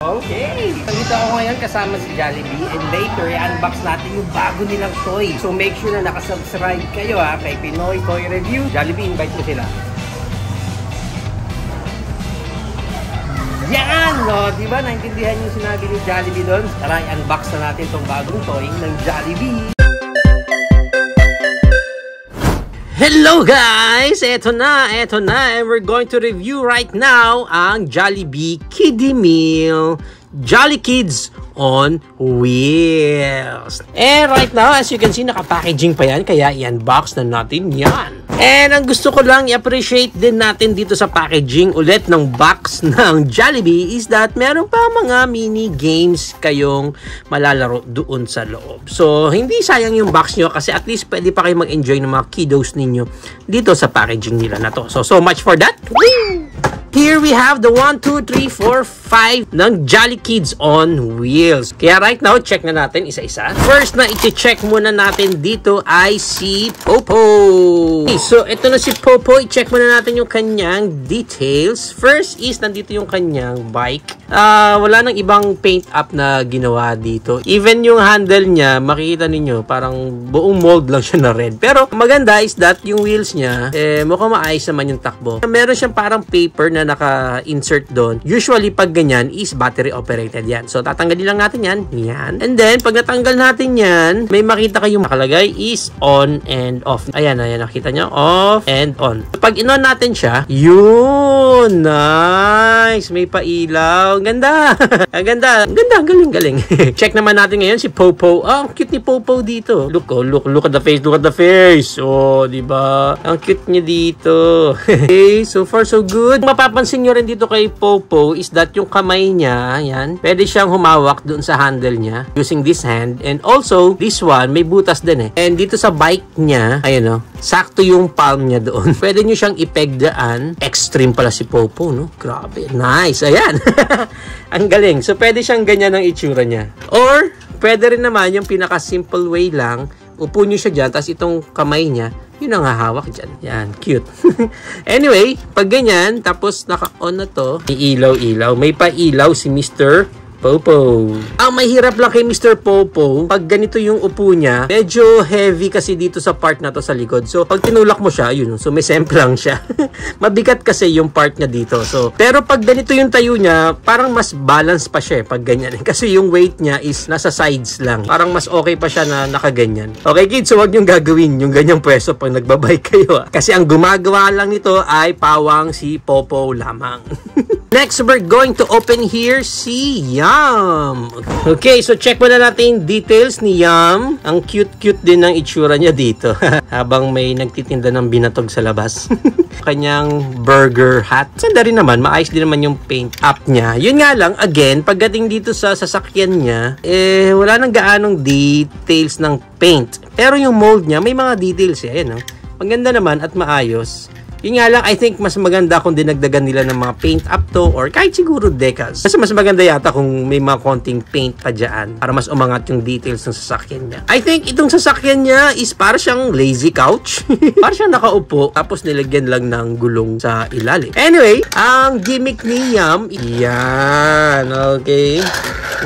Okay, nandito ako ngayon kasama si Jollibee and later i-unbox natin yung bago nilang toy. So make sure na nakasubscribe kayo kay Pinoy Toy Review. Jollibee, invite mo sila. Yan! No? Diba? Naintindihan yung sinabi ni Jollibee doon? Tara, i-unbox na natin itong bagong toy ng Jollibee. Hello guys! Eto na, and we're going to review right now ang Jollibee Kiddie Meal Jolly Kids on Wheels. And right now, as you can see, naka-packaging pa yan, kaya i-unbox na natin yan. And ang gusto ko lang i-appreciate din natin dito sa packaging ulit ng box ng Jollibee is that meron pa mga mini games kayong malalaro doon sa loob. So, hindi sayang yung box nyo kasi at least pwede pa kayo mag-enjoy ng mga kiddos ninyo dito sa packaging nila na to. So much for that. Woo! Here we have the 1, 2, 3, 4, 5 ng Jolly Kids on Wheels. Kaya right now, check na natin isa-isa. First na i-check muna natin dito ay si Popo. Okay, so ito na si Popo. I-check muna natin yung kanyang details. First is nandito yung kanyang bike. Wala nang ibang paint up na ginawa dito. Even yung handle niya, makikita ninyo, parang buong mold lang siya na red. Pero maganda is that yung wheels niya, mukhang maayos naman yung takbo. Meron siyang parang paper na naka-insert doon. Usually, pag ganyan, is battery operated yan. So, tatanggalin lang natin yan. Yan. And then, pag natanggal natin yan, may makita kayong makalagay is on and off. Ayan, nakita nyo? Off and on. Pag in-on natin siya, yun! Nice! May pailaw. Ganda! Ang ganda! Ang ganda! Galing! Check naman natin ngayon si Popo. Ang cute ni Popo dito. Look at the face. Look at the face. Oh, diba? Ang cute niya dito. Okay, so far so good. Mapapansin nyo rin dito kay Popo is that yung kamay niya, yan, pwede siyang humawak doon sa handle niya using this hand. And also, this one, may butas din And dito sa bike niya, ayun sakto yung palm niya doon. Pwede nyo siyang ipeg daan. Extreme pala si Popo, no? Grabe. Nice. Ayan. Ang galing. So, pwede siyang ganyan ang itsura niya. Or, pwede rin naman yung pinaka-simple way lang, upo nyo siya dyan, tapos itong kamay niya, yun ang hahawak dyan. Yan, cute. Anyway, pag ganyan, tapos naka-on na to, may ilaw-ilaw. May pa-ilaw si Mr. Popo. Ang mahirap lang kay Mr. Popo, pag ganito yung upo niya, medyo heavy kasi dito sa part na to sa likod. So, pag tinulak mo siya, yun, so may semplang siya. Mabigat kasi yung part niya dito. So, pero pag ganito yung tayo niya, parang mas balance pa siya pag ganyan. Kasi yung weight niya is nasa sides lang. Parang mas okay pa siya na nakaganyan. Okay kids, so wag niyong gagawin yung ganyang pwesto pag nagbabike kayo. Kasi ang gumagawa lang nito ay pawang si Popo lamang. Next, we're going to open here si Yum. Okay, so check muna natin details ni Yum. Ang cute-cute din ng itsura niya dito. Habang may nagtitinda ng binatog sa labas. Kanyang burger hat. Sanda rin naman, maayos din naman yung paint up niya. Yun nga lang, again, pagdating dito sa sasakyan niya, wala nang gaanong details ng paint. Pero yung mold niya, may mga details Ayan, Maganda naman at maayos. Yun nga lang, I think mas maganda kung dinagdagan nila ng mga paint up to or kahit siguro decals. Kasi mas maganda yata kung may mga konting paint pa dyan para mas umangat yung details ng sasakyan niya. I think itong sasakyan niya is para siyang lazy couch. Para siyang nakaupo tapos nilagyan lang ng gulong sa ilalim. Anyway, ang gimmick ni Yum, yan, okay.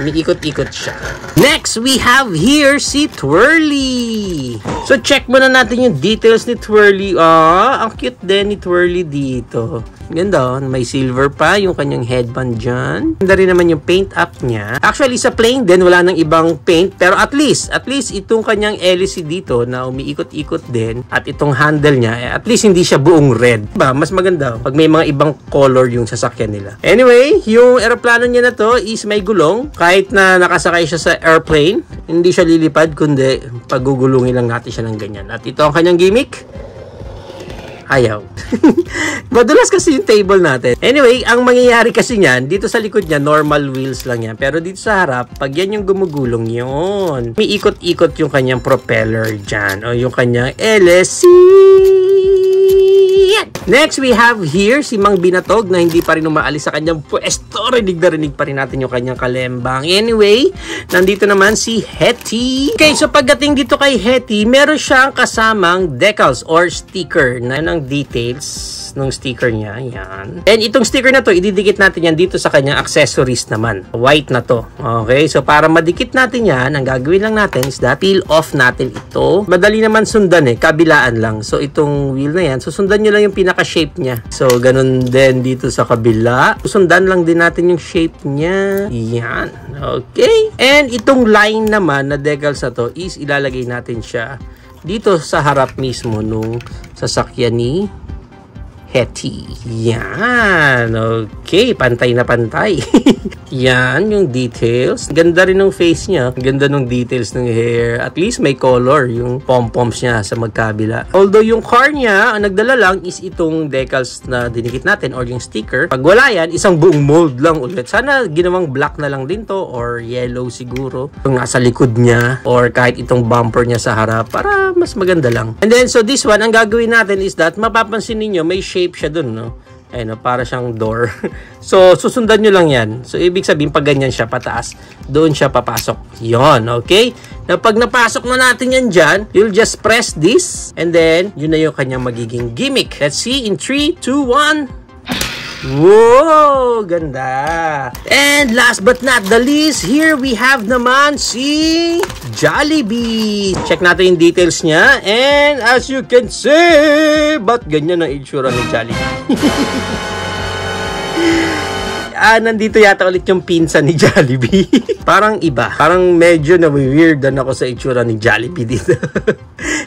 Umiikot-ikot siya. Next, we have here si Twirly. So, check muna natin yung details ni Twirly. Ang cute din ni Twirly dito. Ganda, may silver pa yung kanyang headband dyan. Ganda rin naman yung paint up niya. Actually, sa plain din, wala nang ibang paint. Pero at least itong kanyang hélice dito na umiikot-ikot din at itong handle niya, at least hindi siya buong red. Diba? Mas maganda pag may mga ibang color yung sasakyan nila. Anyway, yung aeroplano niya na to is may gulong. Kahit na nakasakay siya sa airplane, hindi siya lilipad, kundi pagugulungin lang natin siya ng ganyan. At ito ang kanyang gimmick. Ayaw. Madulas kasi yung table natin. Anyway, ang mangyayari kasi niyan, dito sa likod niya, normal wheels lang yan. Pero dito sa harap, pag yan yung gumugulong yun, may ikot-ikot yung kanyang propeller dyan. O yung kanyang LSC. Next, we have here si Mang Binatog na hindi pa rin umaalis sa kanyang pwesto. Rinig na rinig pa rin natin yung kanyang kalembang. Anyway, nandito naman si Hetty. Okay, so pagdating dito kay Hetty, meron siyang kasamang decals or sticker na ng details ng sticker niya. Yan. And itong sticker na to, ididikit natin yan dito sa kanyang accessories naman. White na to. Okay, so para madikit natin yan, ang gagawin lang natin is that peel off natin ito. Madali naman sundan kabilaan lang. So itong wheel na yan, susundan nyo lang yung pinaka-shape niya. So ganun din dito sa kabila. Susundan lang din natin yung shape niya. Yan. Okay. And itong line naman na decals na to is ilalagay natin siya dito sa harap mismo nung sasakyan ni Hetty. Yan. Okay. Pantay na pantay. Yan. Yung details. Ganda rin ng face niya. Ganda ng details ng hair. At least may color yung pom-poms niya sa magkabila. Although yung car niya, ang nagdala lang is itong decals na dinikit natin or yung sticker. Pag wala yan, isang buong mold lang ulit. Sana ginawang black na lang din to or yellow siguro. Yung nasa likod niya or kahit itong bumper niya sa harap para mas maganda lang. And then, so this one, ang gagawin natin is that mapapansin ninyo, may shape siya dun, no? Ayun, para siyang door. So, susundan nyo lang yan. So, ibig sabihin, pag ganyan siya pataas, doon siya papasok. Yon, okay? Na pag napasok na natin yan dyan, you'll just press this, and then, yun na yung kanyang magiging gimmick. Let's see in 3, 2, 1. Wow! Ganda! And last but not the least, here we have naman si Jollibee. Check natin yung details niya. And as you can see, ba't ganyan ang itsura ni Jollibee? Nandito yata ulit yung pinsan ni Jollibee. Parang iba. Parang medyo na-weirdan ako sa itsura ni Jollibee dito.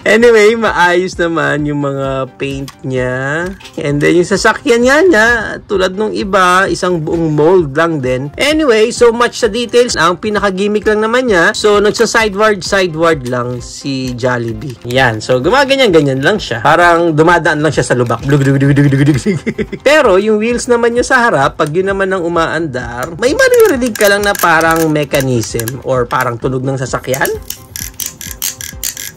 Anyway, maayos naman yung mga paint niya. And then yung sasakyan niya, tulad nung iba, isang buong mold lang din. Anyway, so much sa details. Ang pinaka-gimmick lang naman niya. So, nagsa-sideward lang si Jollibee. Yan. So, gumaganyan-ganyan lang siya. Parang dumadaan lang siya sa lubak. Pero, yung wheels naman niya sa harap, pag yun naman ang umaandar, may maririnig ka lang na parang mechanism or parang tunog ng sasakyan.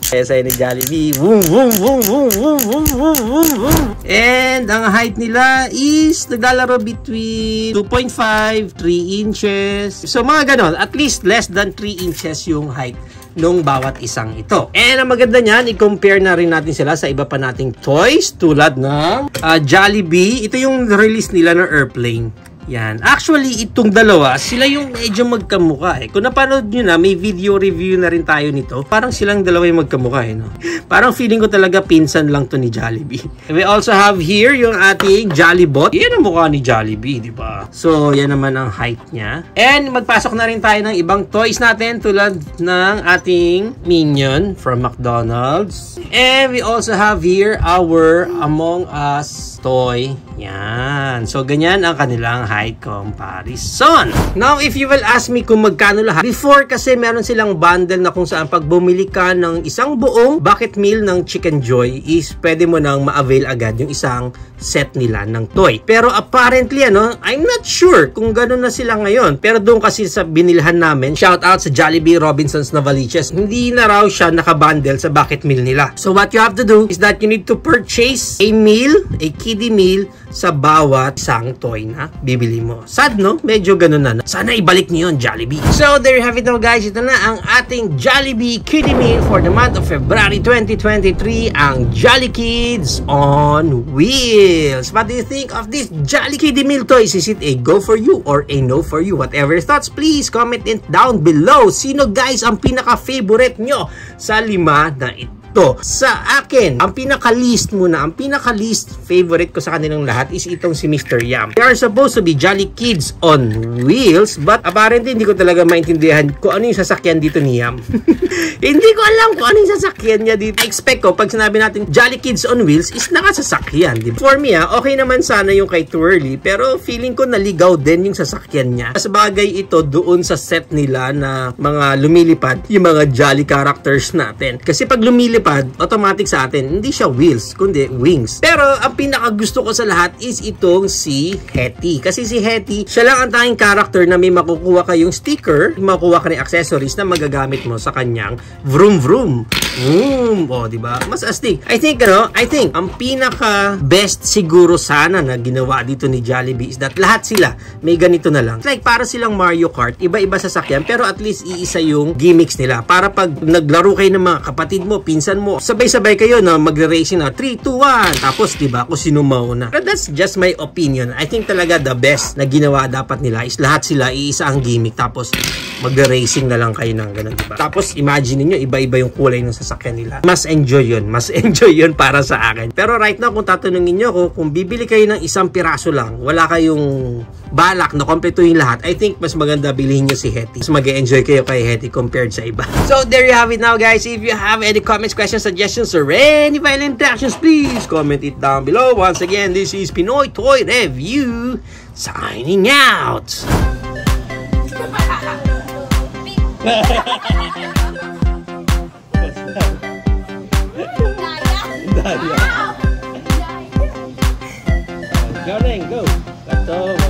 Kaya ni Jollibee. Boom, boom, boom, boom, boom, boom, boom, boom, boom. And ang height nila is naglalaro between 2.5, 3 inches. So mga ganon, at least less than 3 inches yung height nung bawat isang ito. And ang maganda niyan, i-compare na rin natin sila sa iba pa nating toys tulad ng Jollibee. Ito yung release nila ng airplane. Yan. Actually, itong dalawa, sila yung medyo magkamukha Kung napanood nyo na, may video review na rin tayo nito. Parang silang dalawa yung magkamukha no? Parang feeling ko talaga pinsan lang to ni Jollibee. We also have here yung ating Jollibot. Yan ang mukha ni Jollibee, di ba? So, yan naman ang height niya. And magpasok na rin tayo ng ibang toys natin tulad ng ating Minion from McDonald's. And we also have here our Among Us toy. Yan. So, ganyan ang kanilang height comparison. Now, if you will ask me kung magkano lahat, before kasi meron silang bundle na kung saan pag bumili ka ng isang buong bucket meal ng Chicken Joy is pwede mo nang ma-avail agad yung isang set nila ng toy. Pero apparently, I'm not sure kung gano'n na sila ngayon. Pero doon kasi sa binilhan namin, shout out sa Jollibee Robinsons Novaliches, hindi na raw siya nakabundle sa bucket meal nila. So, what you have to do is that you need to purchase a meal, a kiddie meal, sa bawat isang toy na bibili mo. Sad, no? Medyo ganun na. Sana ibalik niyo yun, Jollibee. So, there you have it now, guys. Ito na ang ating Jollibee Kiddie Meal for the month of February 2023. Ang Jolly Kids on Wheels. What do you think of this Jolly Kiddie Meal toys? Is it a go for you or a no for you? Whatever your thoughts, please comment it down below. Sino, guys, ang pinaka-favorite nyo sa 5 na ito? Sa akin, ang pinaka-least favorite ko sa kanilang lahat is itong si Mr. Yum. They are supposed to be Jolly Kids on Wheels, but apparently hindi ko talaga maintindihan kung ano yung sasakyan dito ni Yum. Hindi ko alam kung ano yung sasakyan niya dito. I expect ko, pag sinabi natin Jolly Kids on Wheels, is nakasasakyan. Diba? For me, okay naman sana yung kay Twirly, pero feeling ko naligaw din yung sasakyan niya. Mas bagay ito doon sa set nila na mga lumilipad, yung mga Jolly characters natin. Kasi pag lumilipad, automatic sa atin, hindi siya wheels, kundi wings. Pero, ang pinaka gusto ko sa lahat is itong si Hetty. Kasi si Hetty, siya lang ang tanging character na may makukuha kayong sticker, makukuha ka ng accessories na magagamit mo sa kanyang vroom vroom. Diba? Mas astig. I think, ang pinaka best siguro sana na ginawa dito ni Jollibee is that lahat sila may ganito na lang. It's like para silang Mario Kart, iba-iba sasakyan, pero at least iisa yung gimmicks nila. Para pag naglaro kayo ng mga kapatid mo, pinsan mo, sabay-sabay kayo na magre-racing na 3, 2, 1. Tapos, diba, kung sino mauna. But that's just my opinion. I think talaga the best na ginawa dapat nila is lahat sila iisa ang gimmick. Tapos, magre-racing na lang kayo ng ganun, diba? Tapos, imagine niyo iba-iba yung kulay ng sasakyan nila. Mas enjoy yun. Mas enjoy yun para sa akin. Pero right now, kung tatanungin nyo ko, kung bibili kayo ng isang piraso lang, wala kayong balak na kompletuhin lahat, I think mas maganda bilhin nyo si Hetty. Mas mag-enjoy kayo kay Hetty compared sa iba. So, there you have it now, guys. If you have any comments, questions, suggestions, or any violent interactions, please comment it down below. Once again, this is Pinoy Toy Review, signing out! Galing, go. Let's go.